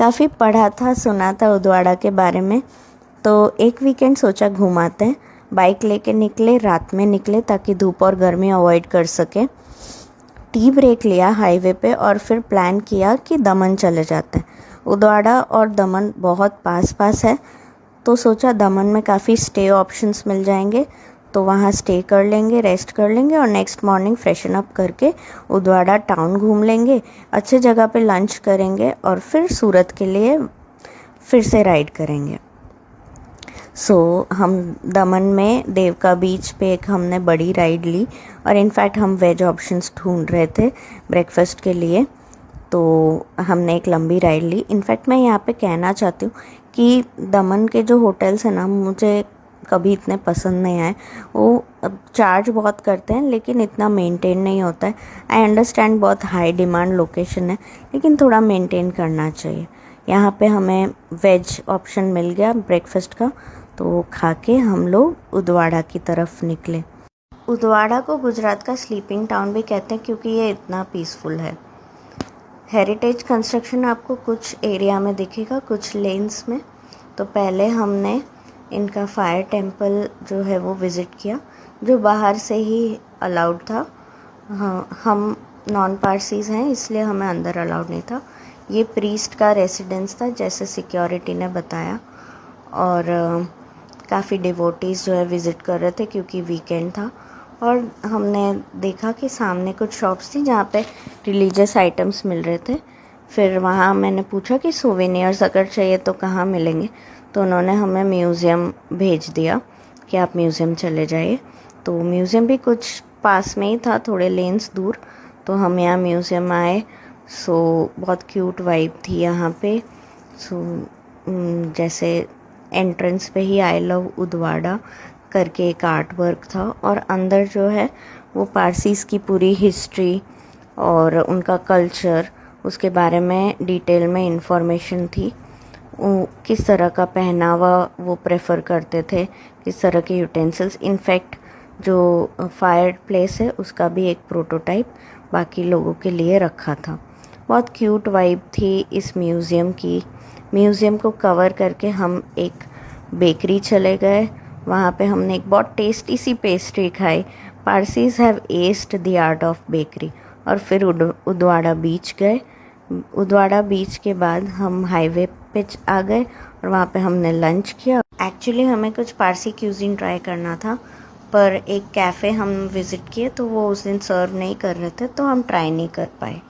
काफ़ी पढ़ा था, सुना था उदवाड़ा के बारे में, तो एक वीकेंड सोचा घूम आते हैं। बाइक लेके निकले, रात में निकले ताकि धूप और गर्मी अवॉइड कर सके। टी ब्रेक लिया हाईवे पे और फिर प्लान किया कि दमन चले जाते हैं। उदवाड़ा और दमन बहुत पास पास है, तो सोचा दमन में काफ़ी स्टे ऑप्शंस मिल जाएंगे, तो वहाँ स्टे कर लेंगे, रेस्ट कर लेंगे और नेक्स्ट मॉर्निंग फ्रेशन अप करके उदवाड़ा टाउन घूम लेंगे, अच्छे जगह पे लंच करेंगे और फिर सूरत के लिए फिर से राइड करेंगे। हम दमन में देवका बीच पे एक हमने बड़ी राइड ली और इनफैक्ट हम वेज ऑप्शंस ढूंढ रहे थे ब्रेकफास्ट के लिए, तो हमने एक लंबी राइड ली। इनफैक्ट मैं यहाँ पे कहना चाहती हूँ कि दमन के जो होटल्स हैं ना, मुझे कभी इतने पसंद नहीं आए। वो चार्ज बहुत करते हैं लेकिन इतना मेंटेन नहीं होता है। आई अंडरस्टैंड बहुत हाई डिमांड लोकेशन है, लेकिन थोड़ा मेंटेन करना चाहिए। यहाँ पे हमें वेज ऑप्शन मिल गया ब्रेकफास्ट का, तो खा के हम लोग उदवाड़ा की तरफ निकले। उदवाड़ा को गुजरात का स्लीपिंग टाउन भी कहते हैं क्योंकि ये इतना पीसफुल है। हेरिटेज कंस्ट्रक्शन आपको कुछ एरिया में दिखेगा, कुछ लेन्स में। तो पहले हमने इनका फायर टेम्पल जो है वो विज़िट किया, जो बाहर से ही अलाउड था। हाँ, हम नॉन पारसीज़ हैं इसलिए हमें अंदर अलाउड नहीं था। ये प्रीस्ट का रेसिडेंस था जैसे सिक्योरिटी ने बताया, और काफ़ी डिवोटीज़ जो है विज़िट कर रहे थे क्योंकि वीकेंड था। और हमने देखा कि सामने कुछ शॉप्स थी जहाँ पे रिलीजियस आइटम्स मिल रहे थे। फिर वहाँ मैंने पूछा कि सोवेनियर्स अगर चाहिए तो कहाँ मिलेंगे, तो उन्होंने हमें म्यूज़ियम भेज दिया कि आप म्यूज़ियम चले जाइए। तो म्यूज़ियम भी कुछ पास में ही था, थोड़े लेन्स दूर, तो हम यहाँ म्यूज़ियम आए। बहुत क्यूट वाइब थी यहाँ पे। जैसे एंट्रेंस पे ही आई लव उदवाड़ा करके एक आर्ट वर्क था, और अंदर जो है वो पारसीज़ की पूरी हिस्ट्री और उनका कल्चर, उसके बारे में डिटेल में इंफॉर्मेशन थी। किस तरह का पहनावा वो प्रेफर करते थे, किस तरह के यूटेंसिल्स। इनफैक्ट जो फायर प्लेस है उसका भी एक प्रोटोटाइप बाकी लोगों के लिए रखा था। बहुत क्यूट वाइब थी इस म्यूज़ियम की। म्यूज़ियम को कवर करके हम एक बेकरी चले गए। वहाँ पे हमने एक बहुत टेस्टी सी पेस्ट्री खाई। Parsis have aced the art of bakery. और फिर उदवाड़ा बीच गए। उदवाड़ा बीच के बाद हम हाईवे पे आ गए और वहाँ पे हमने लंच किया। एक्चुअली हमें कुछ पारसी क्यूज़िन ट्राई करना था, पर एक कैफ़े हम विज़िट किए तो वो उस दिन सर्व नहीं कर रहे थे, तो हम ट्राई नहीं कर पाए।